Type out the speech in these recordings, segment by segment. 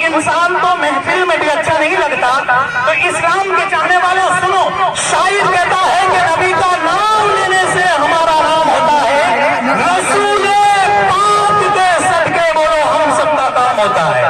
انسان تو محفل میں بھی اچھا نہیں لگتا. تو اسلام کے چاہنے والوں سنو, شاعر کہتا ہے کہ نبی کا نام لینے سے ہمارا نام ہوتا ہے, رسول پاک کے صدقے بولو ہم سب کا کام ہوتا ہے.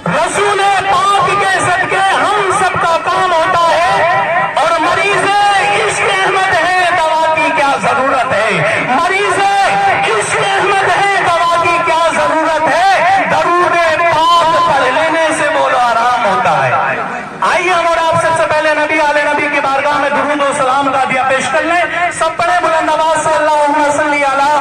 رسول پاک کے صدقے ہم سب کا کام ہوتا ہے. اور مریض عشق احمد ہے, دوا کی کیا ضرورت ہے. مریض عشق احمد ہے, دوا کی کیا ضرورت ہے. درود پاک پڑھ لینے سے بولو آرام ہوتا ہے. آئیے ہم اور آپ سب سے پہلے نبی علیہ نبی کی بارگاہ میں درود و سلام کا دیا پیش کر لیں. سب پڑھے بلند آواز سے اللہم صلی علی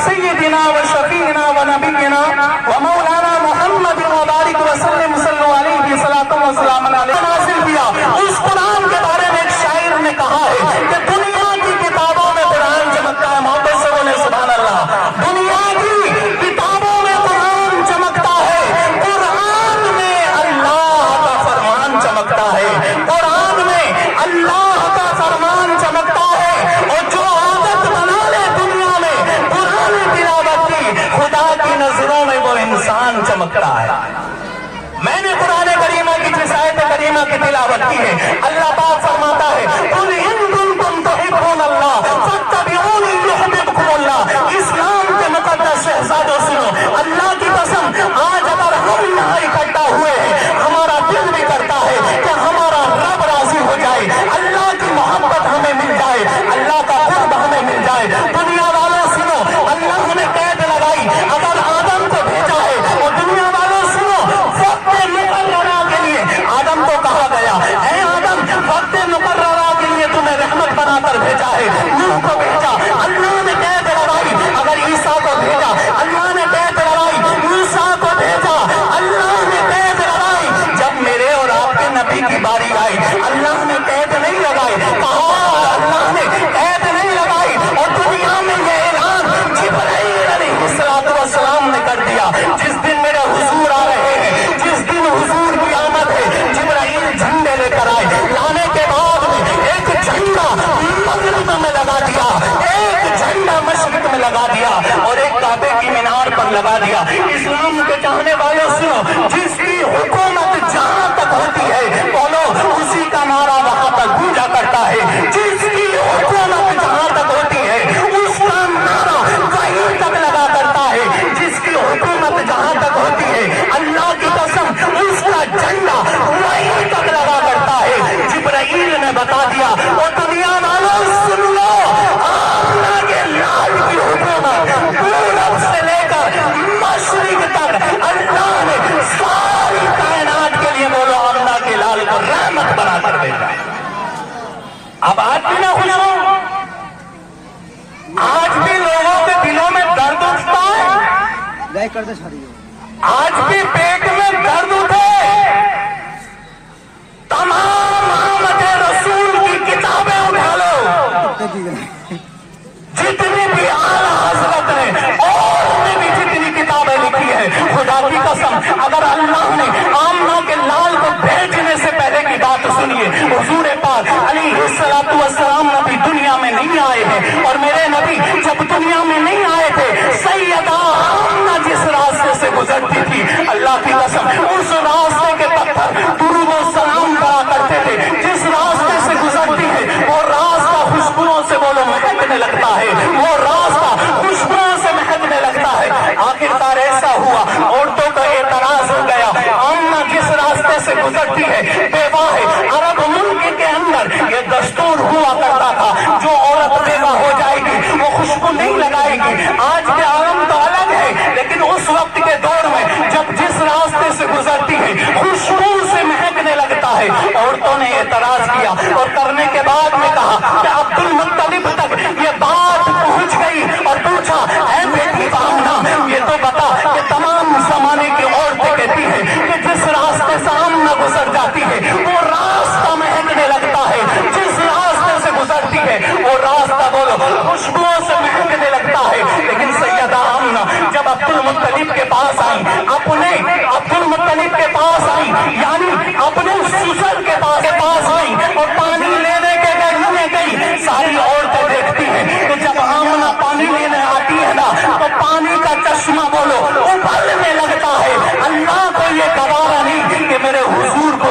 سیدنا و شفیعنا و نبینا و مولانا محمد و بارک وسلم صلی علیہ وسلم و سلام علیہ. نازل کیا اس قرآن کے بارے میں ایک شاعر نے کہا ہے کہ دنیا کی کتابوں میں قرآن چمکتا ہے. محبت سے بولے سبحان اللہ. دنیا کی کتابوں میں قرآن چمکتا ہے, قرآن میں اللہ کا فرمان چمکتا ہے. قرآن میں اللہ کا فرمان چمکتا ہے. اور جو عادت بنا لے دنیا میں قرآن تلاوت کی, خدا کی نظروں میں وہ انسان چمکتا ہے. میں نے قرآن کریمہ کی جس آیت کریمہ کی تلاوت کی ہے, اللہ پاک فرماتا ہے قل ان کنتم تحبون اللہ فاتبعونی یحببکم اللہ. اسلام کے مقدس شہزادوں سنو, اللہ کی قسم آج اگر ہم یہاں اکٹھا ہوئے ہیں, ہمارا دل بھی کرتا ہے کہ ہمارا رب راضی ہو جائے, اللہ کی محبت ہمیں مل جائے, اللہ کا قرب ہمیں مل جائے. دنیا والوں سنو, اللہ نے قید لگائی اگر آدم کو بھیجا ہے. اور دنیا والوں سنو, وقت مقررہ کے لیے آدم کو کہا گیا اے آدم وقت مقررہ کے لیے تمہیں رحمت بنا کر بھیجا ہے. نوح کو بھیجا, اللہ نے قید لگائی. اگر عیسیٰ کو بھیجا, اللہ نے قید لگائی. عیسیٰ کو بھیجا, اللہ نے قید لگائی. جب میرے اور آپ کے نبی کی باری آئی, اللہ نے قید نہیں لگائی. کہا اللہ نے قید نہیں لگائی. اور دنیا میں یہ اعلان جبرائیل علیہ السلام نے کر دیا, جس دن میرے حضور آ رہے ہیں, جس دن حضور کی آمد ہے, جبرائیل جھنڈے لے کر آئے. لانے کے بعد میں ایک جھنڈا مغرب میں لگا دیا, ایک جھنڈا مشرق میں لگا دیا, اور ایک کعبے کی مینار پر لگا دیا. اسلام کے چاہنے والوں سنو, جس کی حکومت جہاں تک ہوتی ہے بولو اسی کا نعرہ وہاں تک گونجا کرتا ہے. جس کی حکومت جہاں تک ہوتی ہے اس کا نعرہ وہیں تک لگا کرتا ہے. جس کی حکومت جہاں تک ہوتی ہے اللہ کی قسم اس کا جھنڈا وہیں تک لگا کرتا ہے. جبرائیل نے بتا دیا, اور دنیا والوں سن لو, اللہ کے لال کی حکومت پورب سے لے کر مشرق تک اللہ نے ساری کائنات کے لیے بولو اللہ کے لال کو رحمت بنا کر بھیجا. اب آج بھی نہ خوش ہو, آج بھی لوگوں کے دلوں میں درد اٹھتا ہے, آج بھی پیٹ میں درد اٹھے. تمام آمد رسول کی کتابیں اٹھا لو, جتنی بھی اعلیٰ حضرت نے اور نے بھی جتنی کتابیں لکھی ہے, خدا کی قسم اگر اللہ نے آمنہ کے لال کو بھیجنے سے پہلے کی بات سنیے, حضور پاک علیہ السلام نبی دنیا میں نہیں آئے ہیں. اور میرے نبی جب دنیا میں نہیں آئے تھے, سیدہ آمنہ جس راستے سے گزرتی تھی, اللہ کی قسم اس راستے کے پتھر درود و سلام کرا کرتے تھے. جس راستے سے گزرتی ہے وہ راستہ خوشبوؤں سے بولو مہکنے لگتا ہے, وہ راستہ خوشبوؤں سے مہکنے لگتا ہے. آخرکار ایسا ہوا, عورتوں کا اعتراض ہو گیا. آمنہ جس راستے سے گزرتی ہے بیوہ ہے. عرب ملک کے اندر یہ دستور ہوا کرتا تھا, جو عورت بیوہ ہو جائے گی وہ خوشبو نہیں لگائے گی. آج کے عالم تو الگ ہے, لیکن اس وقت کے دور میں جب جس راستے سے گزرتی ہے خوشبو سے مہکنے لگتا ہے. عورتوں نے اعتراض کیا اور کرنے کے بعد میں کہا کہ عبد المطلب تک یہ بات پہنچ گئی, اور پوچھا اے بیٹی آمنہ یہ تو بتا کہ تمام زمانے کی عورتیں کہتی ہیں کہ جس راستے سے آمنہ گزر جاتی ہے وہ راستہ مہکنے لگتا ہے, جس راستے سے گزرتی ہے وہ راستہ بولو خوشبوؤں سے مہکنے لگتا ہے. لیکن سیدہ آمنہ جب عبد المطلب کے پاس آئی, اپنے عبد المطلب کے پاس آئی, یعنی اپنے سسر کے پاس آئی اور پانی لینے کے گئی. ساری عورتیں دیکھتی ہیں کہ جب آمنہ پانی لینے آتی ہے نا تو پانی کا چشمہ بولو ابلنے لگتا ہے. اللہ کو یہ گواہ